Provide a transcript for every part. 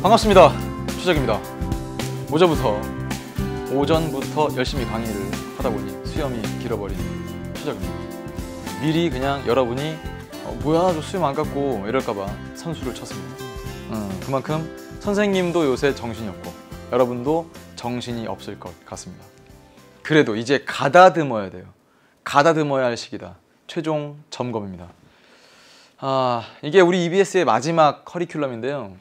반갑습니다. 추적입니다. 오전부터 열심히 강의를 하다 보니 수염이 길어버린 추적입니다. 미리 그냥 여러분이 뭐야 저 수염 안 깎고 이럴까봐 선수를 쳤습니다. 그만큼 선생님도 요새 정신이 없고 여러분도 정신이 없을 것 같습니다. 그래도 이제 가다듬어야 돼요. 가다듬어야 할 시기다. 최종 점검입니다. 이게 우리 EBS의 마지막 커리큘럼인데요.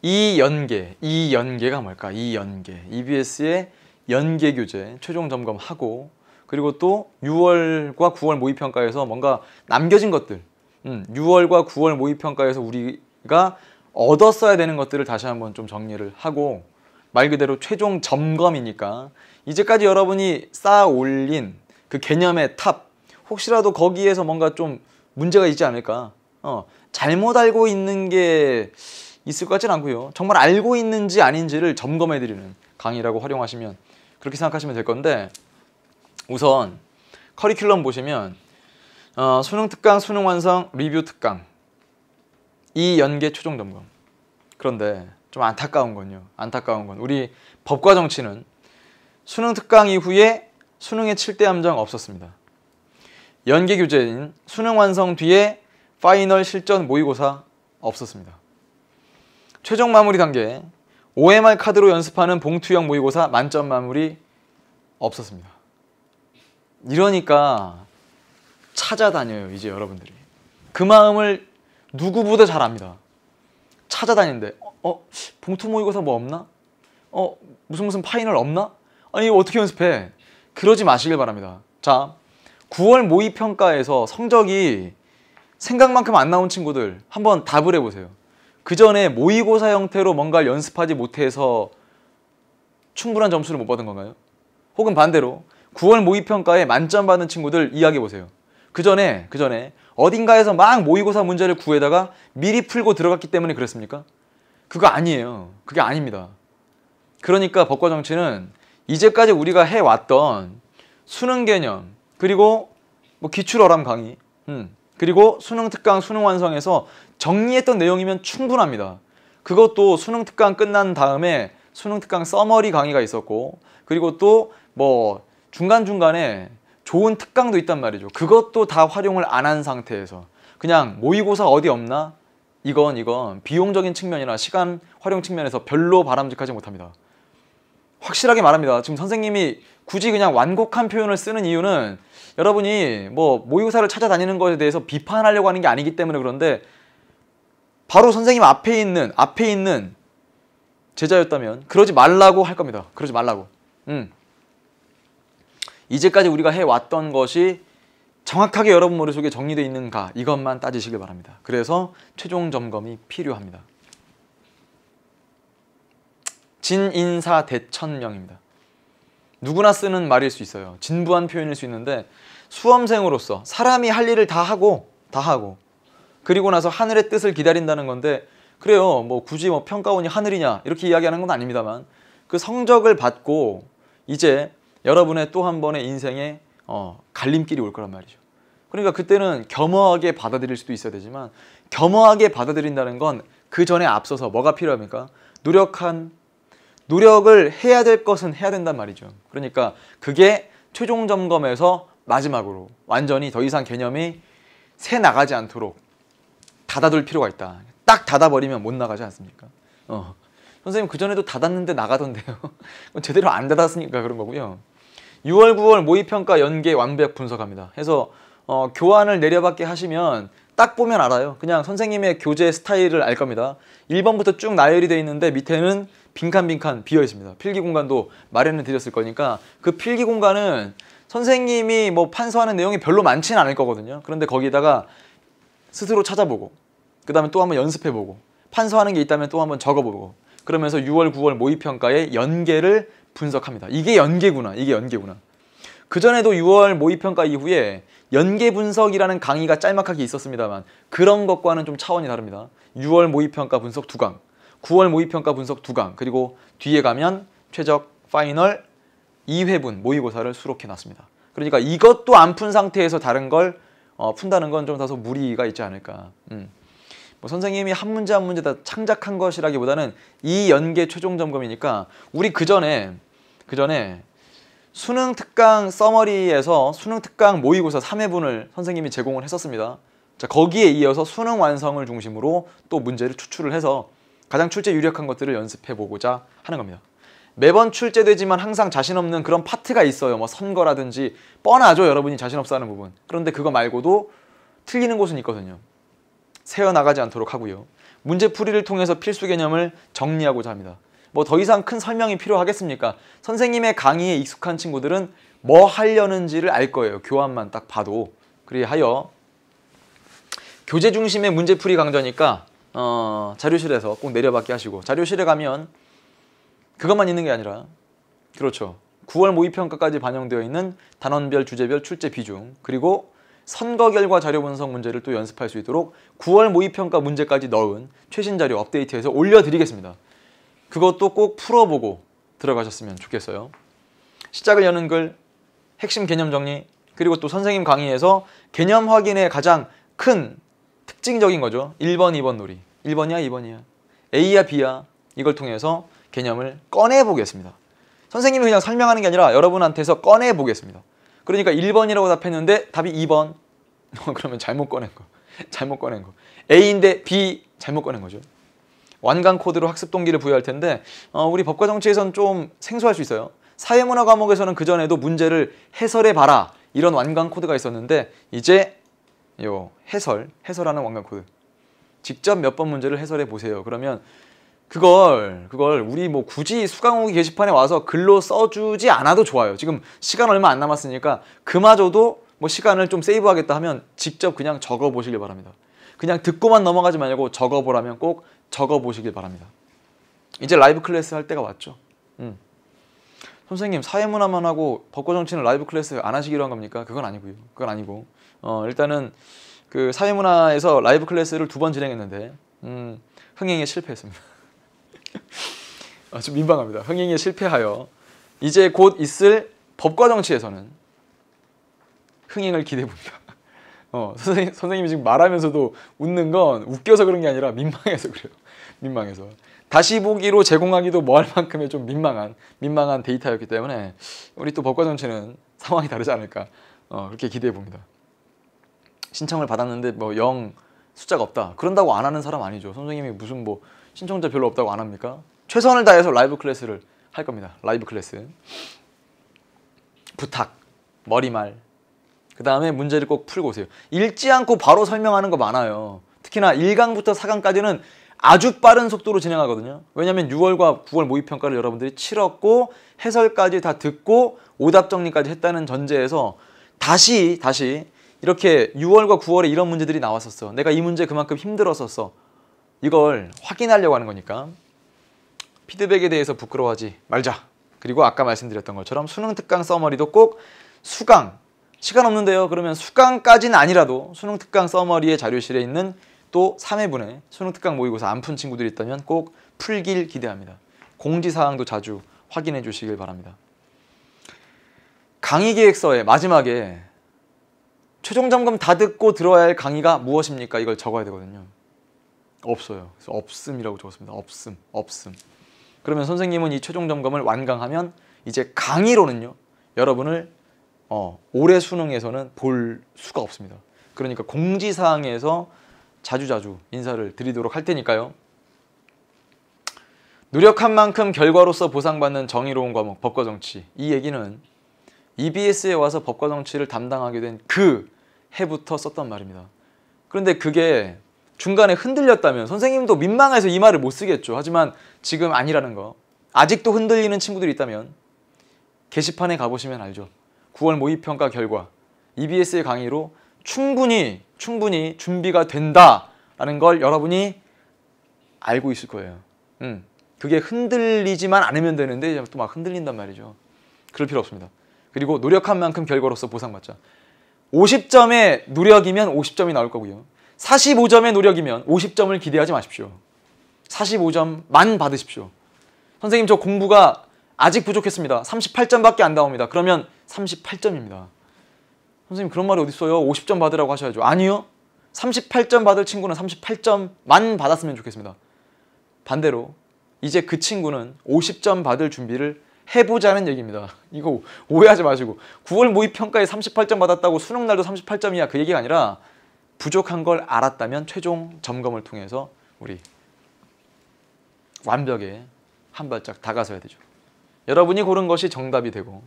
이 연계가 뭘까? 이 연계. EBS의 연계 교재 최종 점검하고, 그리고 또 6월과 9월 모의평가에서 뭔가 남겨진 것들, 6월과 9월 모의평가에서 우리가 얻었어야 되는 것들을 다시 한번 좀 정리를 하고, 말 그대로 최종 점검이니까 이제까지 여러분이 쌓아 올린 그 개념의 탑, 혹시라도 거기에서 뭔가 좀 문제가 있지 않을까, 잘못 알고 있는 게 있을 것 같진 않고요. 정말 알고 있는지 아닌지를 점검해드리는 강의라고 활용하시면, 그렇게 생각하시면 될 건데, 우선 커리큘럼 보시면 수능 특강, 수능 완성, 리뷰 특강, 이 연계 최종 점검. 그런데 좀 안타까운 건요. 안타까운 건 우리 법과 정치는 수능 특강 이후에 수능에 칠 대 함정 없었습니다. 연계 교재인 수능 완성 뒤에 파이널 실전 모의고사 없었습니다. 최종 마무리 단계 OMR 카드로 연습하는 봉투형 모의고사 만점 마무리 없었습니다. 이러니까 찾아다녀요. 이제 여러분들이 그 마음을 누구보다 잘 압니다. 찾아다니는데 봉투 모의고사 뭐 없나? 무슨 파이널 없나? 아니 이거 어떻게 연습해? 그러지 마시길 바랍니다. 자, 9월 모의평가에서 성적이 생각만큼 안 나온 친구들 한번 답을 해보세요. 그 전에 모의고사 형태로 뭔가를 연습하지 못해서 충분한 점수를 못 받은 건가요? 혹은 반대로 9월 모의평가에 만점 받은 친구들 이야기해보세요. 그 전에 어딘가에서 막 모의고사 문제를 구해다가 미리 풀고 들어갔기 때문에 그랬습니까? 그거 아니에요. 그게 아닙니다. 그러니까 법과 정치는 이제까지 우리가 해왔던 수능 개념, 그리고 뭐 기출어람 강의, 그리고 수능 특강, 수능 완성에서 정리했던 내용이면 충분합니다. 그것도 수능 특강 끝난 다음에 수능 특강 서머리 강의가 있었고, 그리고 또 뭐 중간중간에 좋은 특강도 있단 말이죠. 그것도 다 활용을 안 한 상태에서 그냥 모의고사 어디 없나? 이건 비용적인 측면이나 시간 활용 측면에서 별로 바람직하지 못합니다. 확실하게 말합니다. 지금 선생님이 굳이 그냥 완곡한 표현을 쓰는 이유는 여러분이 뭐 모의고사를 찾아다니는 것에 대해서 비판하려고 하는 게 아니기 때문에 그런데, 바로 선생님 앞에 있는 제자였다면 그러지 말라고 할 겁니다. 그러지 말라고. 이제까지 우리가 해왔던 것이 정확하게 여러분 머릿속에 정리되어 있는가, 이것만 따지시길 바랍니다. 그래서 최종 점검이 필요합니다. 진인사대천명입니다. 누구나 쓰는 말일 수 있어요. 진부한 표현일 수 있는데, 수험생으로서 사람이 할 일을 다 하고 그리고 나서 하늘의 뜻을 기다린다는 건데, 그래요. 뭐 굳이 뭐 평가원이 하늘이냐 이렇게 이야기하는 건 아닙니다만, 그 성적을 받고 이제 여러분의 또 한 번의 인생에 갈림길이 올 거란 말이죠. 그러니까 그때는 겸허하게 받아들일 수도 있어야 되지만, 겸허하게 받아들인다는 건 그 전에 앞서서 뭐가 필요합니까? 노력을 해야 될 것은 해야 된단 말이죠. 그러니까 그게 최종 점검에서 마지막으로 완전히 더 이상 개념이 새 나가지 않도록 닫아둘 필요가 있다. 딱 닫아버리면 못 나가지 않습니까? 선생님 그전에도 닫았는데 나가던데요. 제대로 안 닫았으니까 그런 거고요. 6월 9월 모의평가 연계 완벽 분석합니다. 해서 교환을 내려받게 하시면 딱 보면 알아요. 그냥 선생님의 교재 스타일을 알 겁니다. 1번부터 쭉 나열이 되어 있는데 밑에는 빈칸 비어 있습니다. 필기 공간도 마련을 드렸을 거니까 그 필기 공간은 선생님이 뭐 판서하는 내용이 별로 많지는 않을 거거든요. 그런데 거기다가 스스로 찾아보고, 그 다음에 또 한번 연습해보고, 판서하는 게 있다면 또 한번 적어보고, 그러면서 6월 9월 모의평가의 연계를 분석합니다. 이게 연계구나. 그전에도 6월 모의평가 이후에 연계 분석이라는 강의가 짤막하게 있었습니다만, 그런 것과는 좀 차원이 다릅니다. 6월 모의평가 분석 2강, 9월 모의평가 분석 2강, 그리고 뒤에 가면 최적, 파이널, 2회분 모의고사를 수록해 놨습니다. 그러니까 이것도 안 푼 상태에서 다른 걸 푼다는 건 좀 다소 무리가 있지 않을까. 뭐 선생님이 한 문제 한 문제 다 창작한 것이라기보다는 이 연계 최종 점검이니까 우리 그 전에 수능 특강 서머리에서 수능 특강 모의고사 3회분을 선생님이 제공을 했었습니다. 자, 거기에 이어서 수능 완성을 중심으로 또 문제를 추출을 해서 가장 출제 유력한 것들을 연습해 보고자 하는 겁니다. 매번 출제되지만 항상 자신 없는 그런 파트가 있어요. 뭐 선거라든지 뻔하죠. 여러분이 자신 없어 하는 부분. 그런데 그거 말고도 틀리는 곳은 있거든요. 새어나가지 않도록 하고요. 문제풀이를 통해서 필수 개념을 정리하고자 합니다. 뭐 더 이상 큰 설명이 필요하겠습니까? 선생님의 강의에 익숙한 친구들은 뭐 하려는지를 알 거예요. 교환만 딱 봐도. 그리하여 교재 중심의 문제풀이 강좌니까 자료실에서 꼭 내려받게 하시고, 자료실에 가면 그것만 있는 게 아니라, 그렇죠, 9월 모의평가까지 반영되어 있는 단원별, 주제별 출제 비중, 그리고 선거 결과 자료 분석 문제를 또 연습할 수 있도록 9월 모의평가 문제까지 넣은 최신 자료 업데이트해서 올려드리겠습니다. 그것도 꼭 풀어보고 들어가셨으면 좋겠어요. 시작을 여는 글, 핵심 개념 정리, 그리고 또 선생님 강의에서 개념 확인의 가장 큰 특징적인 거죠. 1번, 2번 놀이. 1번이야, 2번이야. A야, B야. 이걸 통해서 개념을 꺼내보겠습니다. 선생님이 그냥 설명하는 게 아니라 여러분한테서 꺼내보겠습니다. 그러니까 1번이라고 답했는데 답이 2번. 그러면 잘못 꺼낸 거. 잘못 꺼낸 거. A인데 B 잘못 꺼낸 거죠. 완강 코드로 학습 동기를 부여할 텐데 우리 법과 정치에서는 좀 생소할 수 있어요. 사회문화 과목에서는 그전에도 문제를 해설해봐라 이런 완강 코드가 있었는데 이제 요 해설하는 완강 코드. 직접 몇 번 문제를 해설해 보세요. 그러면 그걸 우리 뭐 굳이 수강후기 게시판에 와서 글로 써주지 않아도 좋아요. 지금 시간 얼마 안 남았으니까 그마저도 뭐 시간을 좀 세이브하겠다 하면 직접 그냥 적어 보시길 바랍니다. 그냥 듣고만 넘어가지 말고 적어 보라면 꼭 적어 보시길 바랍니다. 이제 라이브 클래스 할 때가 왔죠. 선생님 사회문화만 하고 법과 정치는 라이브 클래스 안 하시기로 한 겁니까? 그건 아니고요. 그건 아니고 일단은 그 사회문화에서 라이브 클래스를 2번 진행했는데 흥행에 실패했습니다. 좀 민망합니다. 흥행에 실패하여 이제 곧 있을 법과 정치에서는 흥행을 기대해봅니다. 선생님이 지금 말하면서도 웃는 건 웃겨서 그런 게 아니라 민망해서 그래요. 민망해서. 다시 보기로 제공하기도 뭐할 만큼의 좀 민망한 데이터였기 때문에 우리 또 법과 정치는 상황이 다르지 않을까 그렇게 기대해봅니다. 신청을 받았는데 뭐 0 숫자가 없다. 그런다고 안 하는 사람 아니죠. 선생님이 무슨 뭐 신청자 별로 없다고 안 합니까? 최선을 다해서 라이브 클래스를 할 겁니다. 라이브 클래스. 부탁, 머리말. 그 다음에 문제를 꼭 풀고 오세요. 읽지 않고 바로 설명하는 거 많아요. 특히나 1강부터 4강까지는 아주 빠른 속도로 진행하거든요. 왜냐하면 6월과 9월 모의평가를 여러분들이 치렀고 해설까지 다 듣고 오답 정리까지 했다는 전제에서 다시 이렇게 6월과 9월에 이런 문제들이 나왔었어. 내가 이 문제 그만큼 힘들었었어. 이걸 확인하려고 하는 거니까 피드백에 대해서 부끄러워하지 말자. 그리고 아까 말씀드렸던 것처럼 수능 특강 서머리도 꼭 수강, 시간 없는데요. 그러면 수강까지는 아니라도 수능 특강 서머리의 자료실에 있는 또 3회분의 수능 특강 모의고사 안 푼 친구들이 있다면 꼭 풀길 기대합니다. 공지사항도 자주 확인해 주시길 바랍니다. 강의 계획서에 마지막에 최종 점검 다 듣고 들어야 할 강의가 무엇입니까? 이걸 적어야 되거든요. 없어요. 그래서 없음이라고 적었습니다. 없음. 그러면 선생님은 이 최종 점검을 완강하면 이제 강의로는요. 여러분을 올해 수능에서는 볼 수가 없습니다. 그러니까 공지사항에서 자주자주 인사를 드리도록 할 테니까요. 노력한 만큼 결과로서 보상받는 정의로운 과목 법과 정치. 이 얘기는 EBS에 와서 법과 정치를 담당하게 된 그 해부터 썼던 말입니다. 그런데 그게 중간에 흔들렸다면 선생님도 민망해서 이 말을 못 쓰겠죠. 하지만 지금 아니라는 거. 아직도 흔들리는 친구들이 있다면 게시판에 가보시면 알죠. 9월 모의평가 결과 EBS의 강의로 충분히 준비가 된다라는 걸 여러분이 알고 있을 거예요. 그게 흔들리지만 않으면 되는데 또 막 흔들린단 말이죠. 그럴 필요 없습니다. 그리고 노력한 만큼 결과로서 보상받자. 50점의 노력이면 50점이 나올 거고요. 45점의 노력이면 50점을 기대하지 마십시오. 45점만 받으십시오. 선생님 저 공부가 아직 부족했습니다. 38점밖에 안 나옵니다. 그러면 38점입니다. 선생님 그런 말이 어디 있어요? 50점 받으라고 하셔야죠. 아니요. 38점 받을 친구는 38점만 받았으면 좋겠습니다. 반대로 이제 그 친구는 50점 받을 준비를 해보자는 얘기입니다. 이거 오해하지 마시고 9월 모의평가에 38점 받았다고 수능날도 38점이야 그 얘기가 아니라 부족한 걸 알았다면 최종 점검을 통해서 우리 완벽에 한 발짝 다가서야 되죠. 여러분이 고른 것이 정답이 되고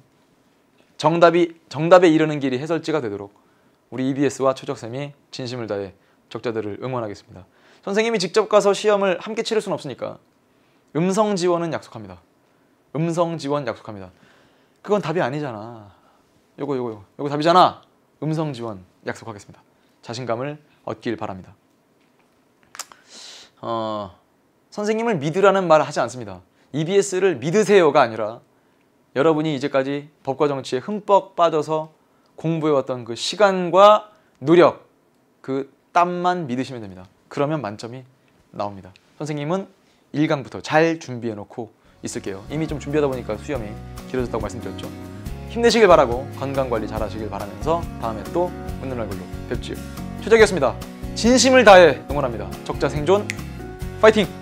정답에 이르는 길이 해설지가 되도록 우리 EBS와 최적쌤이 진심을 다해 적자들을 응원하겠습니다. 선생님이 직접 가서 시험을 함께 치를 수는 없으니까 음성 지원은 약속합니다. 음성 지원 약속합니다. 그건 답이 아니잖아. 요거 답이잖아. 음성 지원 약속하겠습니다. 자신감을 얻길 바랍니다. 선생님을 믿으라는 말을 하지 않습니다. EBS를 믿으세요가 아니라 여러분이 이제까지 법과 정치에 흠뻑 빠져서 공부해왔던 그 시간과 노력, 그 땀만 믿으시면 됩니다. 그러면 만점이 나옵니다. 선생님은 1강부터 잘 준비해놓고 있을게요. 이미 좀 준비하다 보니까 수염이 길어졌다고 말씀드렸죠. 힘내시길 바라고 건강관리 잘 하시길 바라면서 다음에 또 웃는 얼굴로 뵙지요. 최적이었습니다. 진심을 다해 응원합니다. 적자 생존 파이팅!